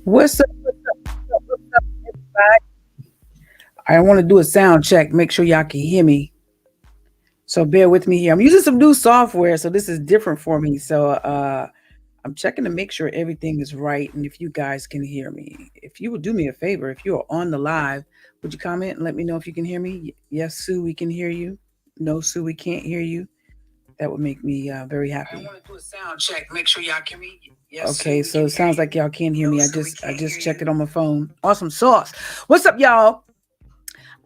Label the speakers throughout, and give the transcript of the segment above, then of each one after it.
Speaker 1: What's up? What's up, everybody? I want to do a sound check, make sure y'all can hear me. So bear with me here. I'm using some new software, so this is different for me. So I'm checking to make sure everything is right and if you guys can hear me. If you would do me a favor, if you are on the live, would you comment and let me know if you can hear me? Yes, Sue, we can hear you. No, Sue, we can't hear you. That would make me very happy. I want to do a sound check, make sure y'all can hear me. Yes, okay, so it sounds like y'all can't hear me. I just checked it on my phone. Awesome sauce. What's up, y'all?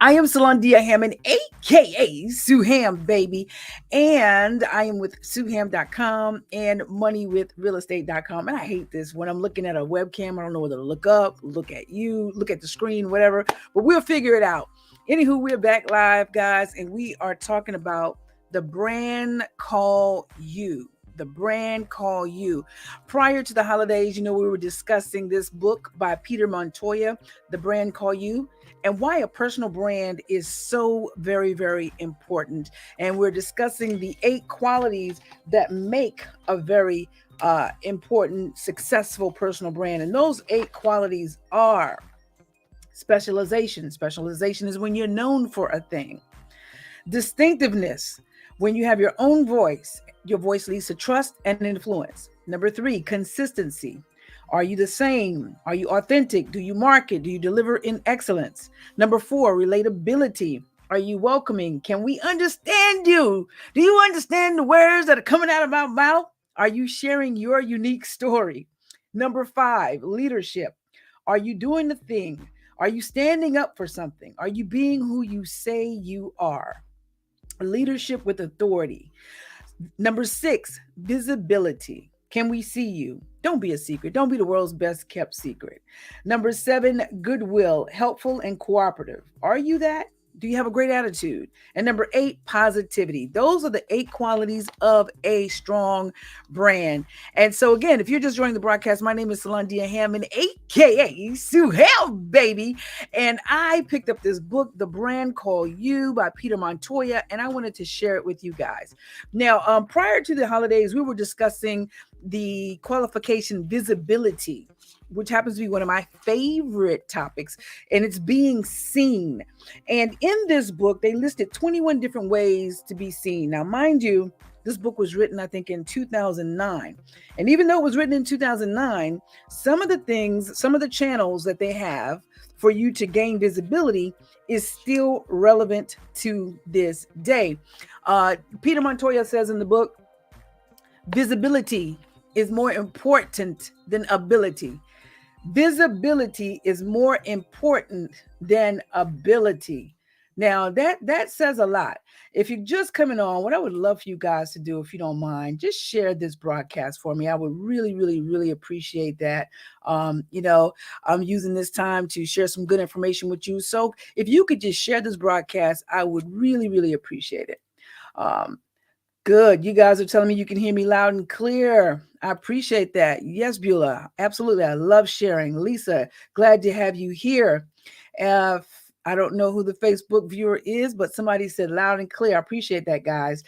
Speaker 1: I am Salandia Hammond, aka Sue Ham, baby. And I am with SueHam.com and moneywithrealestate.com. And I hate this when I'm looking at a webcam. I don't know whether to look up, look at you, look at the screen, whatever. But we'll figure it out. Anywho, we're back live, guys, and we are talking about the brand call you. The brand call you. Prior to the holidays, we were discussing this book by Peter Montoya, The Brand Call You, and why a personal brand is so very, very important. And we're discussing the 8 qualities that make a very important, successful personal brand. And those 8 qualities are specialization. Specialization is when you're known for a thing. Distinctiveness, when you have your own voice. Your voice leads to trust and influence. Number 3, consistency. Are you the same? Are you authentic? Do you market? Do you deliver in excellence? Number 4, relatability. Are you welcoming? Can we understand you? Do you understand the words that are coming out of my mouth? Are you sharing your unique story? Number 5, leadership. Are you doing the thing? Are you standing up for something? Are you being who you say you are? Leadership with authority. Number 6, visibility. Can we see you? Don't be a secret. Don't be the world's best kept secret. Number 7, goodwill, helpful and cooperative. Are you that? Do you have a great attitude? And number 8, positivity. Those are the 8 qualities of a strong brand. And so again, if you're just joining the broadcast, my name is Salandia Hammond, aka Sue Ham, baby. And I picked up this book, The Brand Call You by Peter Montoya, and I wanted to share it with you guys. Now, prior to the holidays, we were discussing the qualification visibility, which happens to be one of my favorite topics, and it's being seen. And in this book, they listed 21 different ways to be seen. Now, mind you, this book was written, I think, in 2009. And even though it was written in 2009, some of the channels that they have for you to gain visibility is still relevant to this day. Peter Montoya says in the book, visibility is more important than ability. Visibility is more important than ability. Now that says a lot. If you're just coming on, what I would love for you guys to do, if you don't mind, just share this broadcast for me. I would really, really, really appreciate that. I'm using this time to share some good information with you. So if you could just share this broadcast, I would really, really appreciate it. Good. You guys are telling me you can hear me loud and clear. I appreciate that. Yes, Beulah. Absolutely. I love sharing. Lisa, glad to have you here. I don't know who the Facebook viewer is, but somebody said loud and clear. I appreciate that, guys.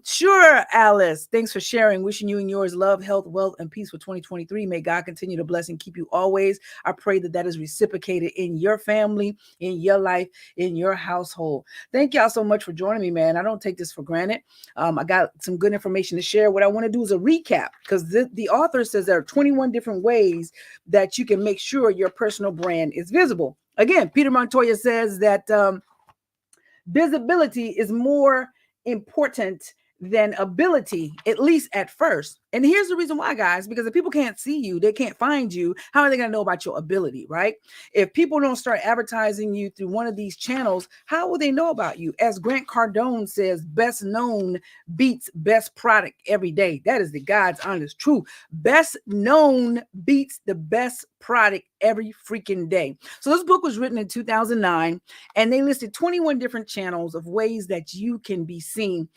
Speaker 1: Sure, Alice. Thanks for sharing. Wishing you and yours love, health, wealth, and peace for 2023. May God continue to bless and keep you always. I pray that is reciprocated in your family, in your life, in your household. Thank y'all so much for joining me, man. I don't take this for granted. I got some good information to share. What I want to do is a recap, because the author says there are 21 different ways that you can make sure your personal brand is visible. Again, Peter Montoya says that visibility is more important than ability, at least at first. And here's the reason why, guys, because if people can't see you, they can't find you, how are they going to know about your ability, right? If people don't start advertising you through one of these channels, how will they know about you? As Grant Cardone says, best known beats best product every day. That is the God's honest truth. Best known beats the best product every freaking day. So this book was written in 2009, and they listed 21 different channels of ways that you can be seen.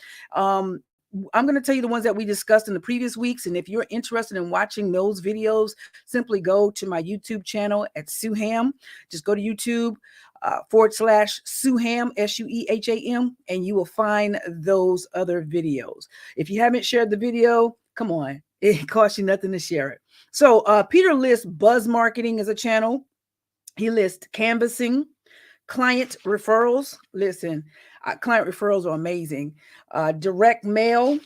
Speaker 1: I'm going to tell you the ones that we discussed in the previous weeks. And if you're interested in watching those videos, simply go to my YouTube channel at Sue Ham. Just go to YouTube /Sue Ham, SUEHAM, and you will find those other videos. If you haven't shared the video, Come on. It costs you nothing to share it. So Peter lists buzz marketing as a channel. He lists canvassing, client referrals. Listen, client referrals are amazing. Direct mail,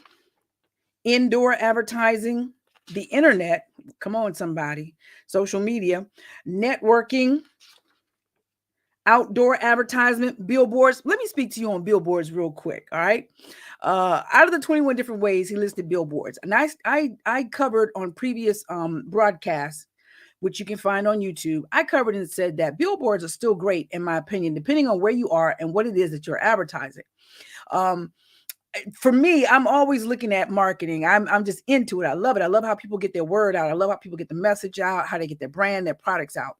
Speaker 1: indoor advertising, the internet. Come on, somebody. Social media, networking, outdoor advertisement, billboards. Let me speak to you on billboards real quick. All right. Out of the 21 different ways he listed billboards, and I covered on previous broadcasts, which you can find on YouTube. I covered and said that billboards are still great, in my opinion, depending on where you are and what it is that you're advertising. Um, for me, I'm always looking at marketing. I'm just into it. I love it. I love how people get their word out. I love how people get the message out, how they get their brand, their products out.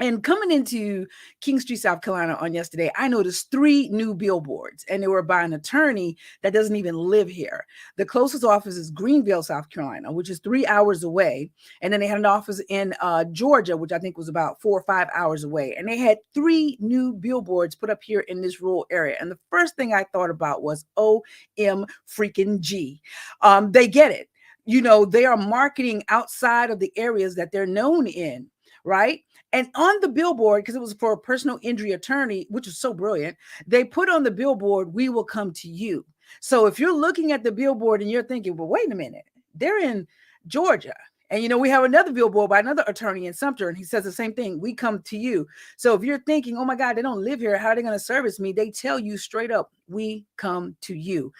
Speaker 1: And coming into King Street, South Carolina on yesterday, I noticed 3 new billboards, and they were by an attorney that doesn't even live here. The closest office is Greenville, South Carolina, which is 3 hours away. And then they had an office in Georgia, which I think was about 4 or 5 hours away. And they had 3 new billboards put up here in this rural area. And the first thing I thought about was OM freaking G. They get it. You know, they are marketing outside of the areas that they're known in, right? And on the billboard, because it was for a personal injury attorney, which was so brilliant, they put on the billboard, "We will come to you." So if you're looking at the billboard and you're thinking, well, wait a minute, they're in Georgia. And, you know, we have another billboard by another attorney in Sumter, and he says the same thing, "We come to you." So if you're thinking, oh my God, they don't live here, how are they going to service me? They tell you straight up, "We come to you."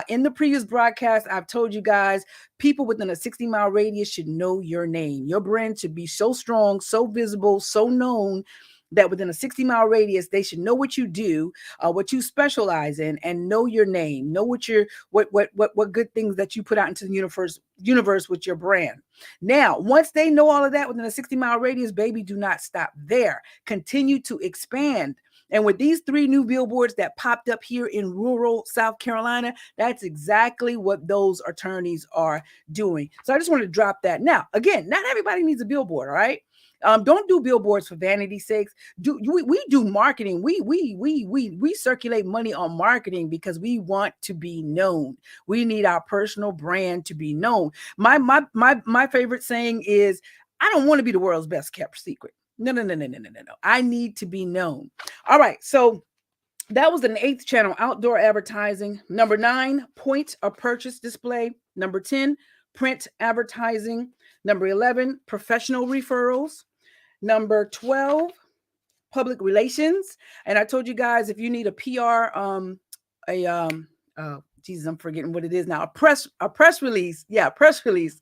Speaker 1: In the previous broadcast, I've told you guys, people within a 60-mile radius should know your name. Your brand should be so strong, so visible, so known that within a 60-mile radius, they should know what you do, what you specialize in, and know your name, know what good things that you put out into the universe with your brand. Now, once they know all of that within a 60-mile radius, baby, do not stop there. Continue to expand. And with these 3 new billboards that popped up here in rural South Carolina, that's exactly what those attorneys are doing. So I just want to drop that. Now, again, not everybody needs a billboard, all right? Don't do billboards for vanity's sakes. We do marketing. We circulate money on marketing because we want to be known. We need our personal brand to be known. My favorite saying is, "I don't want to be the world's best kept secret. No. I need to be known." All right. So that was an 8th channel, outdoor advertising. Number 9, point of purchase display. Number 10, print advertising. Number 11, professional referrals. Number 12, public relations. And I told you guys, if you need a PR, Jesus, I'm forgetting what it is now. A press release. Yeah, press release.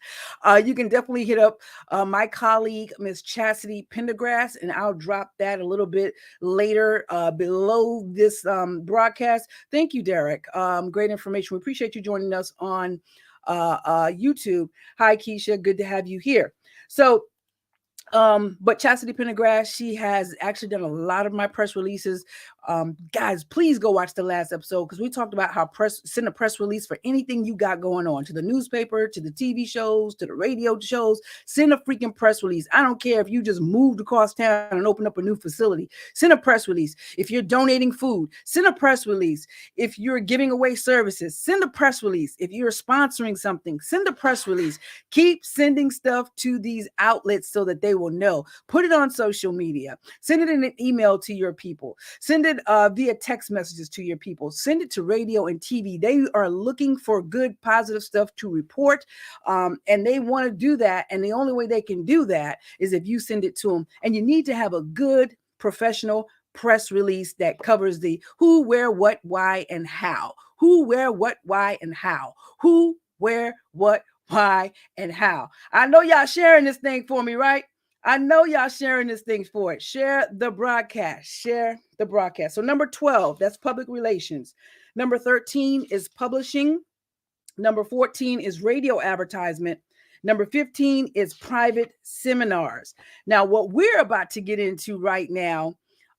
Speaker 1: You can definitely hit up my colleague, Miss Chastity Pendergrass, and I'll drop that a little bit later below this broadcast. Thank you, Derek. Great information. We appreciate you joining us on YouTube. Hi, Keisha. Good to have you here. So, but Chastity Pendergrass, she has actually done a lot of my press releases. Guys, please go watch the last episode, because we talked about how send a press release for anything you got going on, to the newspaper, to the TV shows, to the radio shows. Send a freaking press release. I don't care if you just moved across town and opened up a new facility. Send a press release. If you're donating food, send a press release. If you're giving away services, send a press release. If you're sponsoring something, send a press release. Keep sending stuff to these outlets so that they will know. Put it on social media. Send it in an email to your people. Send it via text messages to your people. Send it to radio and TV. They are looking for good, positive stuff to report, and they want to do that. And the only way they can do that is if you send it to them. And you need to have a good, professional press release that covers the who, where, what, why, and how. Who, where, what, why, and how. Who, where, what, why, and how. I know y'all sharing this thing for me, right? I know y'all sharing this thing for it. Share the broadcast. Share the broadcast. So number 12, that's public relations. Number 13 is publishing. Number 14 is radio advertisement. Number 15 is private seminars. Now, what we're about to get into right now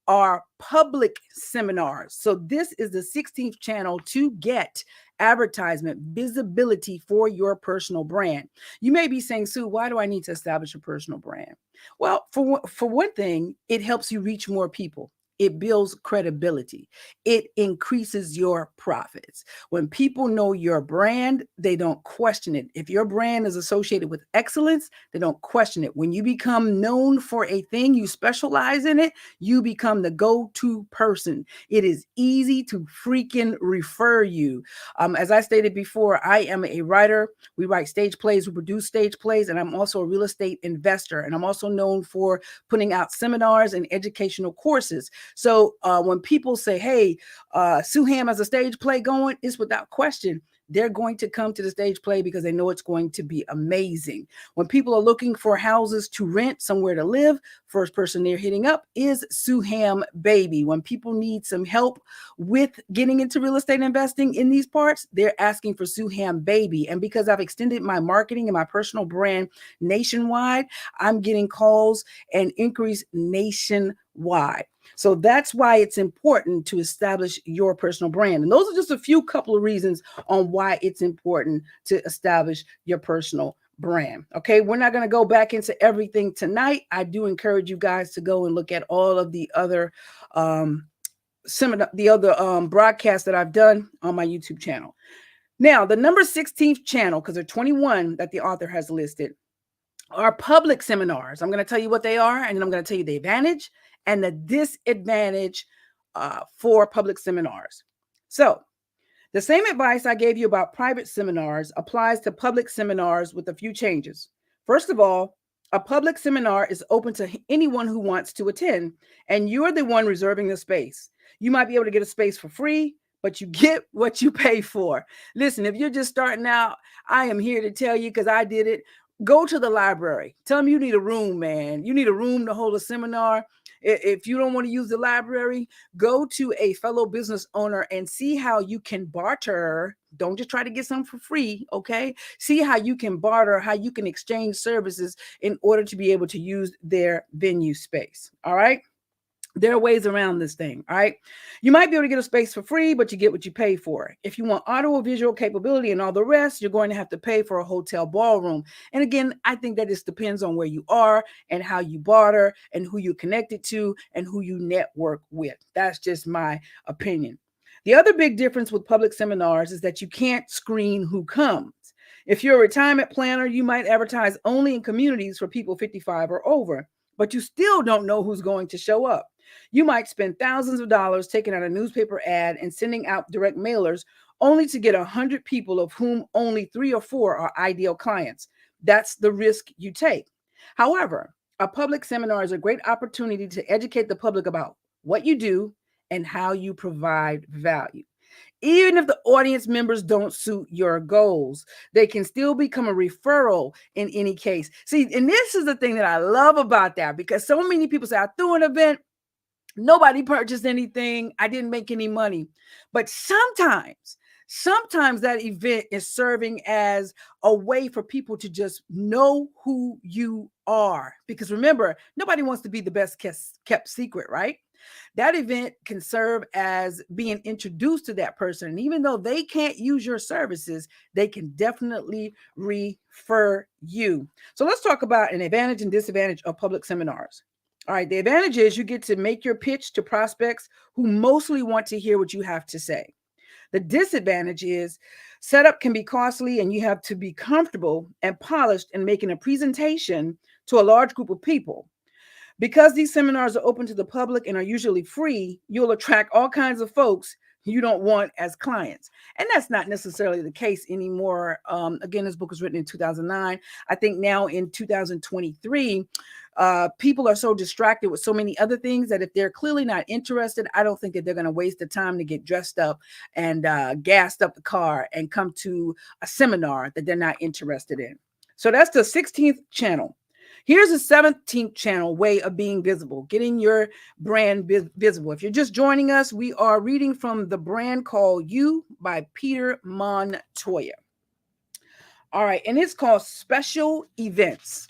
Speaker 1: are public seminars. So this is the 16th channel to get advertisement visibility for your personal brand. You may be saying, "Sue, why do I need to establish a personal brand?" Well, for one thing, it helps you reach more people. It builds credibility. It increases your profits. When people know your brand, they don't question it. If your brand is associated with excellence, they don't question it. When you become known for a thing, you specialize in it, you become the go-to person. It is easy to freaking refer you. As I stated before, I am a writer. We write stage plays, we produce stage plays, and I'm also a real estate investor. And I'm also known for putting out seminars and educational courses. So when people say, hey, Sue Ham has a stage play going, it's without question. They're going to come to the stage play because they know it's going to be amazing. When people are looking for houses to rent, somewhere to live, first person they're hitting up is Sue Ham Baby. When people need some help with getting into real estate investing in these parts, they're asking for Sue Ham Baby. And because I've extended my marketing and my personal brand nationwide, I'm getting calls and inquiries nationwide. So that's why it's important to establish your personal brand. And those are just a few couple of reasons on why it's important to establish your personal brand. Okay, we're not going to go back into everything tonight. I do encourage you guys to go and look at all of the other broadcasts that I've done on my YouTube channel. Now, the number 16th channel, because there are 21 that the author has listed, are public seminars. I'm going to tell you what they are, and then I'm going to tell you the advantage and the disadvantage for public seminars. So the same advice I gave you about private seminars applies to public seminars with a few changes. First of all, a public seminar is open to anyone who wants to attend, and you're the one reserving the space. You might be able to get a space for free, but you get what you pay for. Listen, if you're just starting out, I am here to tell you, because I did it. Go to the library. Tell them you need a room, man. You need a room to hold a seminar. If you don't want to use the library, go to a fellow business owner and see how you can barter. Don't just try to get something for free, okay? See how you can barter, how you can exchange services in order to be able to use their venue space, all right? There are ways around this thing, all right? You might be able to get a space for free, but you get what you pay for. If you want audio-visual capability and all the rest, you're going to have to pay for a hotel ballroom. And again, I think that just depends on where you are and how you barter and who you're connected to and who you network with. That's just my opinion. The other big difference with public seminars is that you can't screen who comes. If you're a retirement planner, you might advertise only in communities for people 55 or over, but you still don't know who's going to show up. You might spend thousands of dollars taking out a newspaper ad and sending out direct mailers only to get 100 people, of whom only 3 or 4 are ideal clients. That's the risk you take. However, a public seminar is a great opportunity to educate the public about what you do and how you provide value. Even if the audience members don't suit your goals, they can still become a referral in any case. See, and this is the thing that I love about that, because so many people say, I threw an event, nobody purchased anything, I didn't make any money. But sometimes that event is serving as a way for people to just know who you are. Because remember, nobody wants to be the best kept secret, right? That event can serve as being introduced to that person. And even though they can't use your services, they can definitely refer you. So let's talk about an advantage and disadvantage of public seminars. All right, the advantage is you get to make your pitch to prospects who mostly want to hear what you have to say. The disadvantage is setup can be costly, and you have to be comfortable and polished in making a presentation to a large group of people. Because these seminars are open to the public and are usually free, you'll attract all kinds of folks you don't want as clients. And that's not necessarily the case anymore. Again, this book was written in 2009. I think now in 2023, people are so distracted with so many other things that if they're clearly not interested, I don't think that they're going to waste the time to get dressed up and gassed up the car and come to a seminar that they're not interested in. So that's the 16th channel. Here's a 17th channel way of being visible, getting your brand visible. If you're just joining us, we are reading from The Brand Called You by Peter Montoya. All right, and it's called Special Events.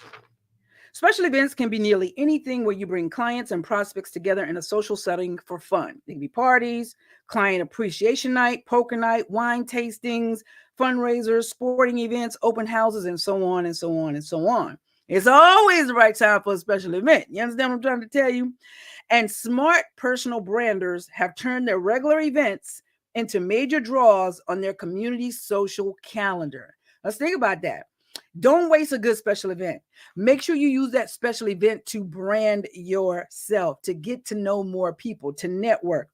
Speaker 1: Special events can be nearly anything where you bring clients and prospects together in a social setting for fun. They can be parties, client appreciation night, poker night, wine tastings, fundraisers, sporting events, open houses, and so on and so on and so on. It's always the right time for a special event. You understand what I'm trying to tell you? And smart personal branders have turned their regular events into major draws on their community's social calendar. Let's think about that. Don't waste a good special event. Make sure you use that special event to brand yourself, to get to know more people, to network.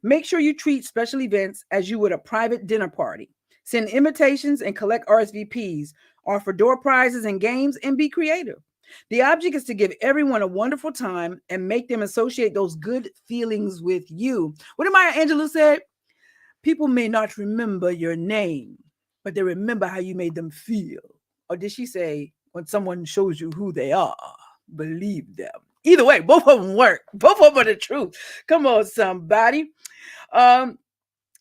Speaker 1: Make sure you treat special events as you would a private dinner party. Send invitations and collect RSVPs, offer door prizes and games, and be creative. The object is to give everyone a wonderful time and make them associate those good feelings with you. What did Maya Angelou say? People may not remember your name, but they remember how you made them feel. Or did she say, when someone shows you who they are, believe them? Either way, both of them work. Both of them are the truth. Come on, somebody. Um,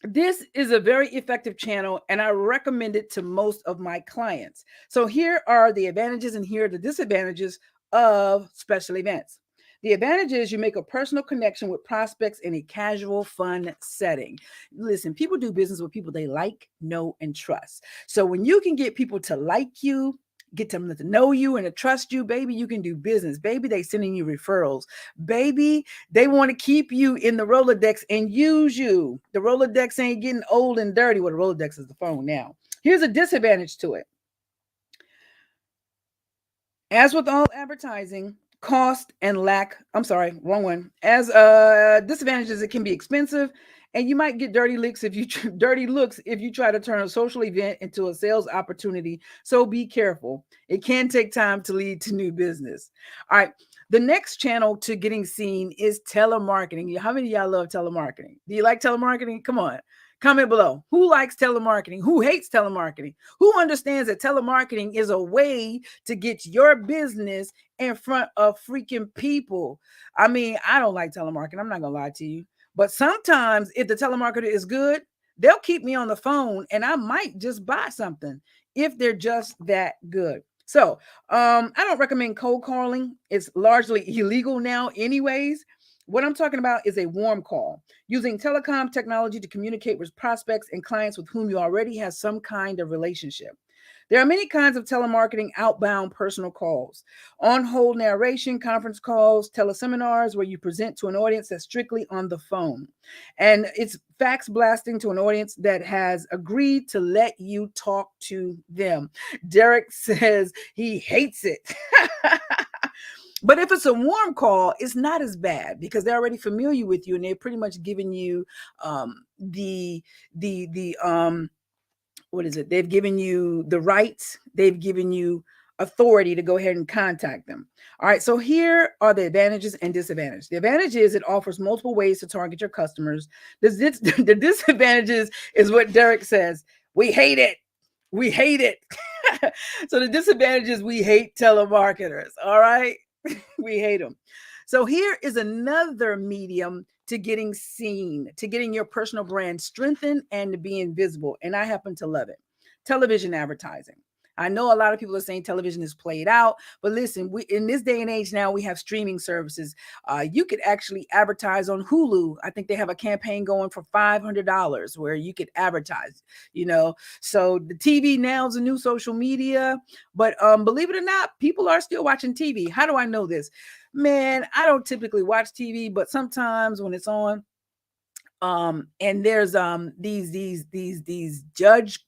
Speaker 1: this is a very effective channel, and I recommend it to most of my clients. So here are the advantages and here are the disadvantages of special events. The advantage is you make a personal connection with prospects in a casual, fun setting. Listen, people do business with people they like, know, and trust. So when you can get people to like you, get them to know you and to trust you, baby, you can do business. Baby, they sending you referrals. Baby, they want to keep you in the Rolodex and use you. The Rolodex ain't getting old and dirty. Well, the Rolodex is the phone now. Here's a disadvantage to it. As with all advertising, cost and lack, I'm sorry, wrong one. As disadvantages, it can be expensive and you might get dirty looks if you try to turn a social event into a sales opportunity. So be careful. It can take time to lead to new business. All right. The next channel to getting seen is telemarketing. How many of y'all love telemarketing? Do you like telemarketing? Come on. Comment below. Who likes telemarketing? Who hates telemarketing? Who understands that telemarketing is a way to get your business in front of freaking people? I mean, I don't like telemarketing. I'm not going to lie to you. But sometimes if the telemarketer is good, they'll keep me on the phone and I might just buy something if they're just that good. So I don't recommend cold calling. It's largely illegal now anyways. What I'm talking about is a warm call, using telecom technology to communicate with prospects and clients with whom you already have some kind of relationship. There are many kinds of telemarketing outbound personal calls, on-hold narration, conference calls, teleseminars where you present to an audience that's strictly on the phone. And it's fax blasting to an audience that has agreed to let you talk to them. Derek says he hates it. But if it's a warm call, it's not as bad because they're already familiar with you and they're pretty much giving you what is it? They've given you the rights. They've given you authority to go ahead and contact them. All right. So here are the advantages and disadvantages. The advantage is it offers multiple ways to target your customers. The disadvantages is what Derek says. We hate it. We hate it. So the disadvantage is we hate telemarketers. All right. We hate them. So here is another medium to getting seen, to getting your personal brand strengthened and to being visible. And I happen to love it. Television advertising. I know a lot of people are saying television is played out, but listen, in this day and age now, we have streaming services. You could actually advertise on Hulu. I think they have a campaign going for $500 where you could advertise, So the TV now is a new social media, but believe it or not, people are still watching TV. How do I know this? Man, I don't typically watch TV, but sometimes when it's on, and there's these judge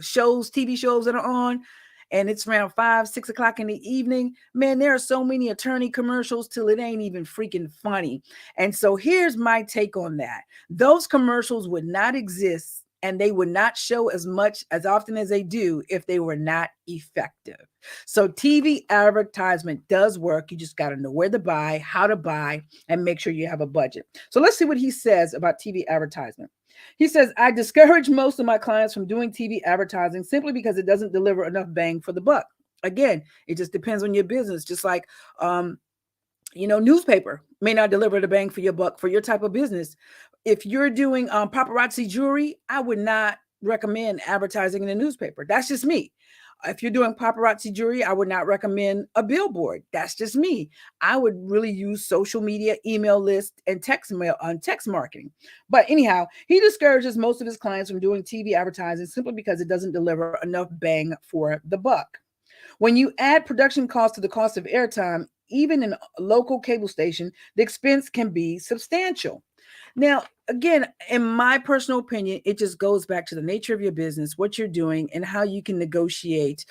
Speaker 1: shows, TV shows that are on, and it's around 5-6 o'clock in the evening. Man, there are so many attorney commercials till it ain't even freaking funny. And so here's my take on that. Those commercials would not exist and they would not show as much as often as they do if they were not effective. So TV advertisement does work. You just got to know where to buy, how to buy, and make sure you have a budget. So let's see what he says about TV advertisement. He says, I discourage most of my clients from doing TV advertising simply because it doesn't deliver enough bang for the buck. Again, it just depends on your business. Just like, newspaper may not deliver the bang for your buck for your type of business. If you're doing paparazzi jewelry, I would not recommend advertising in a newspaper. That's just me. If you're doing paparazzi jewelry, I would not recommend a billboard. That's just me. I would really use social media, email list, and text marketing. But anyhow, he discourages most of his clients from doing TV advertising simply because it doesn't deliver enough bang for the buck. When you add production costs to the cost of airtime, even in a local cable station, the expense can be substantial. Now, again, in my personal opinion, it just goes back to the nature of your business, what you're doing, and how you can negotiate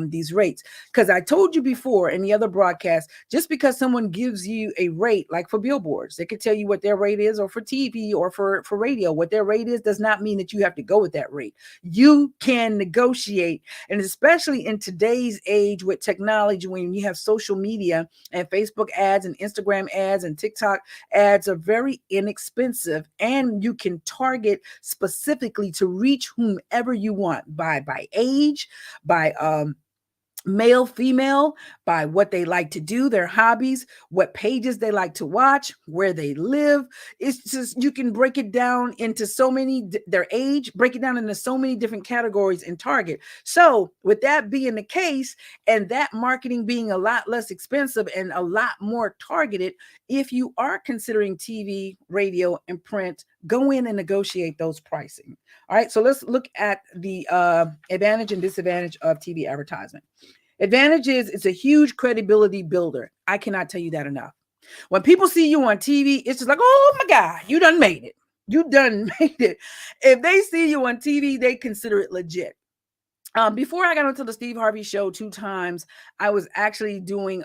Speaker 1: these rates. Because I told you before in the other broadcast, just because someone gives you a rate, like for billboards, they could tell you what their rate is, or for TV, or for radio, what their rate is, does not mean that you have to go with that rate. You can negotiate. And especially in today's age with technology, when you have social media and Facebook ads and Instagram ads and TikTok ads are very inexpensive, and you can target specifically to reach whomever you want by age, by male, female, by what they like to do, their hobbies, what pages they like to watch, where they live. It's just, you can break it down into so many, their age, break it down into so many different categories and target. So with that being the case, and that marketing being a lot less expensive and a lot more targeted, if you are considering TV, radio, and print, go in and negotiate those pricing. All right, so let's look at the advantage and disadvantage of TV advertisement. Advantage is it's a huge credibility builder. I cannot tell you that enough. When people see you on TV, it's just like, oh my God, you done made it. You done made it. If they see you on TV, they consider it legit. Before I got onto the Steve Harvey show 2 times, I was actually doing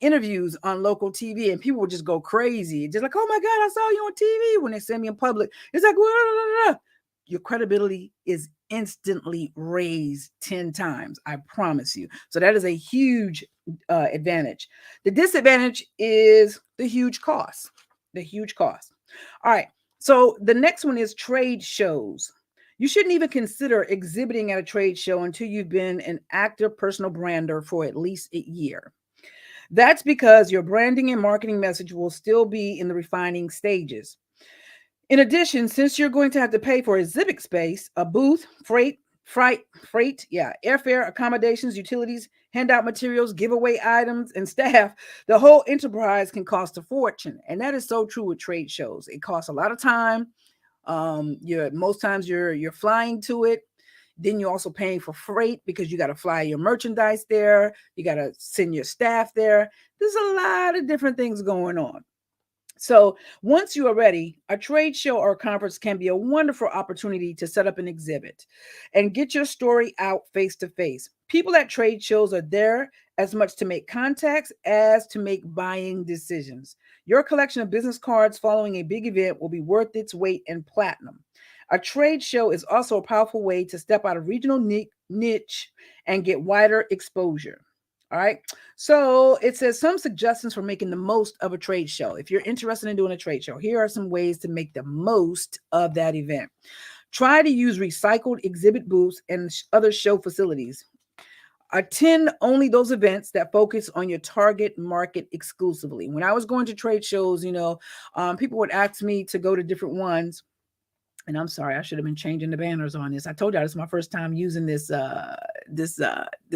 Speaker 1: interviews on local TV, and people would just go crazy. Just like, oh my God, I saw you on TV when they send me in public. It's like, your credibility is instantly raised 10 times. I promise you. So that is a huge advantage. The disadvantage is the huge cost. The huge cost. All right. So the next one is trade shows. You shouldn't even consider exhibiting at a trade show until you've been an active personal brander for at least a year. That's because your branding and marketing message will still be in the refining stages. In addition, since you're going to have to pay for exhibit space, a booth, airfare, accommodations, utilities, handout materials, giveaway items, and staff, the whole enterprise can cost a fortune. And that is so true with trade shows. It costs a lot of time. Most times you're flying to it. Then you're also paying for freight because you got to fly your merchandise there. You got to send your staff there. There's a lot of different things going on. So once you are ready, a trade show or conference can be a wonderful opportunity to set up an exhibit and get your story out face to face. People at trade shows are there as much to make contacts as to make buying decisions. Your collection of business cards following a big event will be worth its weight in platinum. A trade show is also a powerful way to step out of regional niche and get wider exposure. All right. So it says some suggestions for making the most of a trade show. If you're interested in doing a trade show, here are some ways to make the most of that event. Try to use recycled exhibit booths and other show facilities. Attend only those events that focus on your target market exclusively. When I was going to trade shows, people would ask me to go to different ones. And I'm sorry, I should have been changing the banners on this. I told y'all this is my first time using this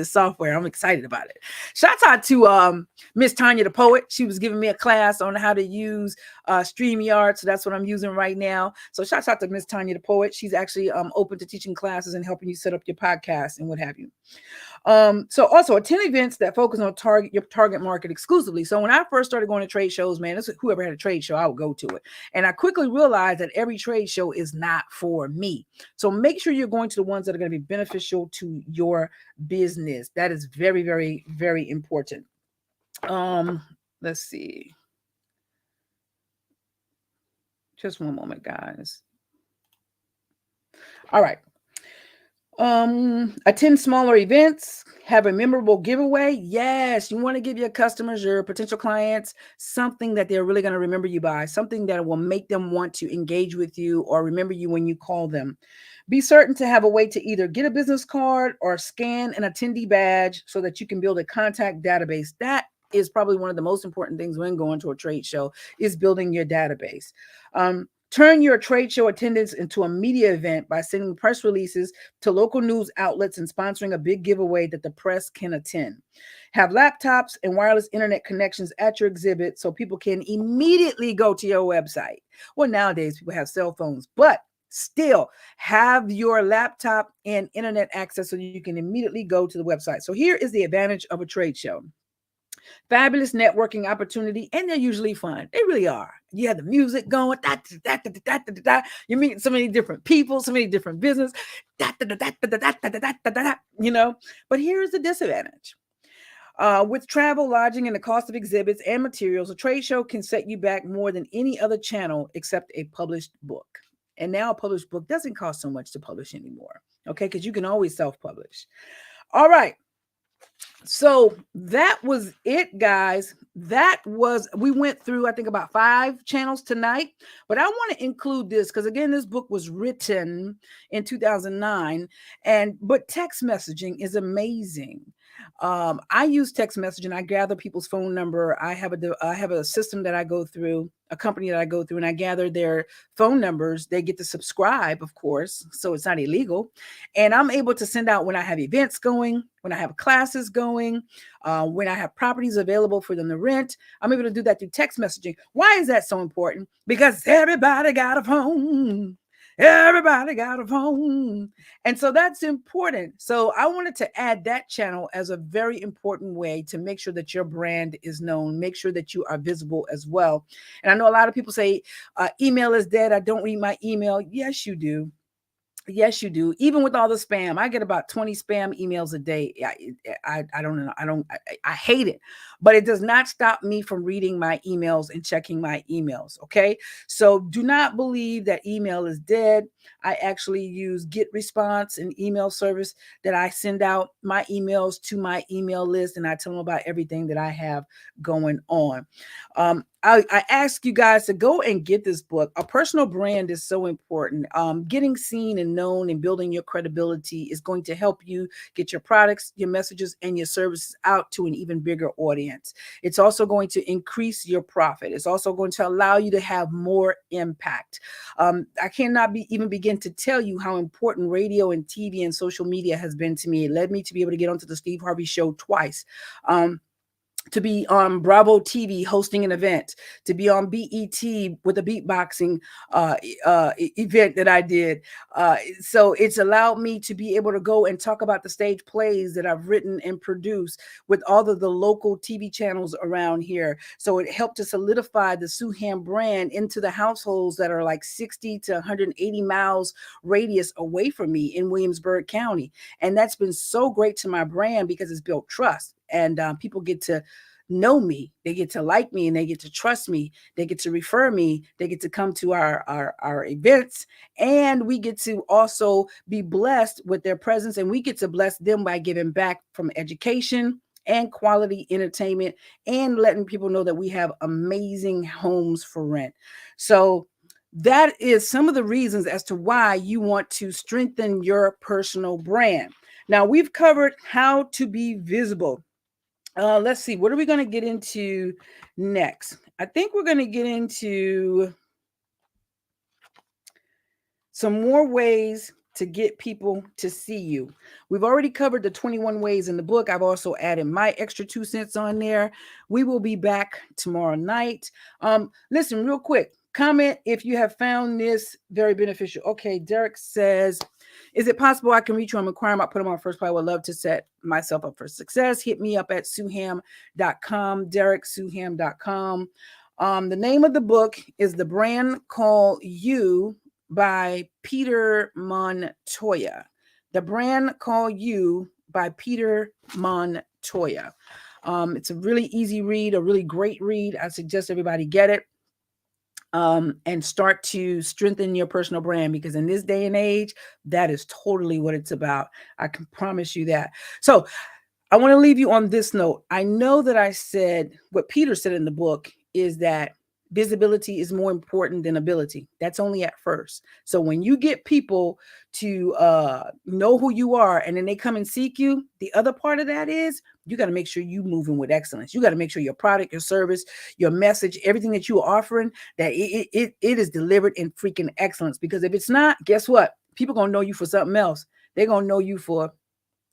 Speaker 1: software. I'm excited about it. Shouts out to Miss Tanya the poet. She was giving me a class on how to use StreamYard, so that's what I'm using right now. So shouts out to Miss Tanya the poet. She's actually open to teaching classes and helping you set up your podcast and what have you. So also attend events that focus on your target market exclusively. So when I first started going to trade shows, man, whoever had a trade show, I would go to it. And I quickly realized that every trade show is not for me. So make sure you're going to the ones that are going to be beneficial to your business. That is very, very, very important. Let's see. Just one moment, guys. All right. Attend smaller events, have a memorable giveaway. Yes, you want to give your customers, your potential clients, something that they're really going to remember you by, something that will make them want to engage with you or remember you when you call them. Be certain to have a way to either get a business card or scan an attendee badge so that you can build a contact database. That is probably one of the most important things when going to a trade show, is building your database. Turn your trade show attendance into a media event by sending press releases to local news outlets and sponsoring a big giveaway that the press can attend. Have laptops and wireless internet connections at your exhibit so people can immediately go to your website. Well, nowadays people have cell phones, but still have your laptop and internet access so you can immediately go to the website. So here is the advantage of a trade show. Fabulous networking opportunity, and they're usually fun. They really are. You have the music going, da, da, da, da, da, da, da, da. You meet so many different people, so many different business, da, da, da, da, da, da, da, da, da, da, da, you know. But here's the disadvantage. With travel, lodging, and the cost of exhibits and materials, a trade show can set you back more than any other channel except a published book. And now a published book doesn't cost so much to publish anymore, okay? Because you can always self publish. All right. So that was it, guys. That was, we went through, I think, about 5 channels tonight, but I want to include this because, again, this book was written in 2009, but text messaging is amazing. I use text messaging. I gather people's phone number. I have a system that I go through, a company that I go through, and I gather their phone numbers. They get to subscribe, of course, so it's not illegal. And I'm able to send out when I have events going, when I have classes going, when I have properties available for them to rent. I'm able to do that through text messaging. Why is that so important? Because everybody got a phone. Everybody got a phone. And so that's important. So I wanted to add that channel as a very important way to make sure that your brand is known, make sure that you are visible as well. And I know a lot of people say, email is dead. I don't read my email. Yes, you do. Yes, you do. Even with all the spam, I get about 20 spam emails a day. I don't know. I hate it, but it does not stop me from reading my emails and checking my emails. Okay. So do not believe that email is dead. I actually use Get Response, an email service that I send out my emails to my email list and I tell them about everything that I have going on. I ask you guys to go and get this book. A personal brand is so important. Getting seen and known and building your credibility is going to help you get your products, your messages, and your services out to an even bigger audience. It's also going to increase your profit. It's also going to allow you to have more impact. I cannot even begin to tell you how important radio and TV and social media has been to me. It led me to be able to get onto the Steve Harvey Show twice. To be on Bravo TV hosting an event, to be on BET with a beatboxing event that I did. So it's allowed me to be able to go and talk about the stage plays that I've written and produced with all of the local TV channels around here. So it helped to solidify the Suham brand into the households that are like 60 to 180 miles radius away from me in Williamsburg County. And that's been so great to my brand because it's built trust. And people get to know me, they get to like me, and they get to trust me, they get to refer me, they get to come to our events, and we get to also be blessed with their presence, and we get to bless them by giving back from education and quality entertainment and letting people know that we have amazing homes for rent. So that is some of the reasons as to why you want to strengthen your personal brand. Now, we've covered how to be visible. Let's see, what are we going to get into next? I think we're going to get into some more ways to get people to see you. We've already covered the 21 ways in the book. I've also added my extra 2 cents on there. We will be back tomorrow night. Listen, real quick, comment if you have found this very beneficial. Okay, Derek says, is it possible I can reach you? I'm inquiring about putting on first play. I would love to set myself up for success. Hit me up at suham.com, dereksuham.com. The name of the book is The Brand Call You by Peter Montoya. The Brand Call You by Peter Montoya. It's a really easy read, a really great read. I suggest everybody get it. And start to strengthen your personal brand, because in this day and age, that is totally what it's about. I can promise you that. So I want to leave you on this note. I know that I said what Peter said in the book is that visibility is more important than ability. That's only at first. So when you get people to know who you are and then they come and seek you, the other part of that is you got to make sure you moving with excellence. You got to make sure your product, your service, your message, everything that you are offering, that it is delivered in freaking excellence. Because if it's not, guess what? People going to know you for something else. They're going to know you for,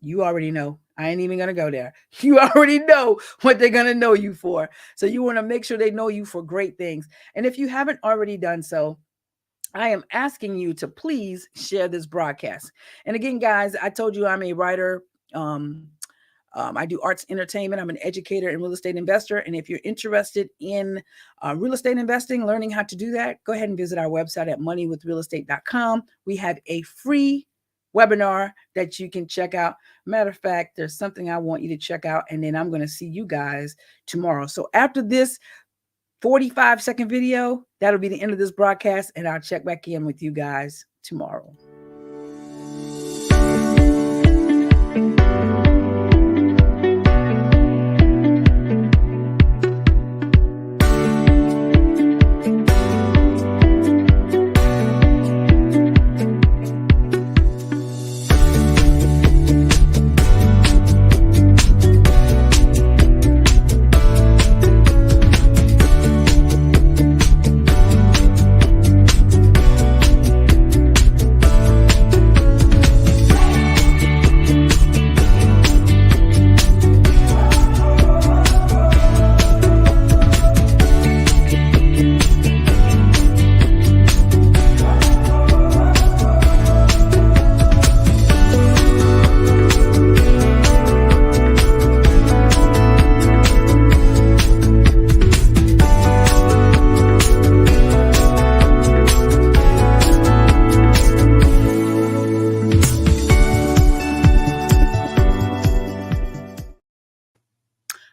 Speaker 1: you already know. I ain't even going to go there. You already know what they're going to know you for. So you want to make sure they know you for great things. And if you haven't already done so, I am asking you to please share this broadcast. And again, guys, I told you I'm a writer, I do arts entertainment. I'm an educator and real estate investor. And if you're interested in real estate investing, learning how to do that, go ahead and visit our website at moneywithrealestate.com. We have a free webinar that you can check out. Matter of fact, there's something I want you to check out, and then I'm going to see you guys tomorrow. So after this 45-second video, that'll be the end of this broadcast, and I'll check back in with you guys tomorrow.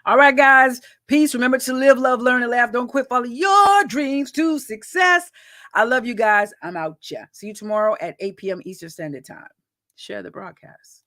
Speaker 1: All right, guys, peace. Remember to live, love, learn, and laugh. Don't quit. Follow your dreams to success. I love you guys. I'm out. Yeah. See you tomorrow at 8 p.m. Eastern Standard Time. Share the broadcast.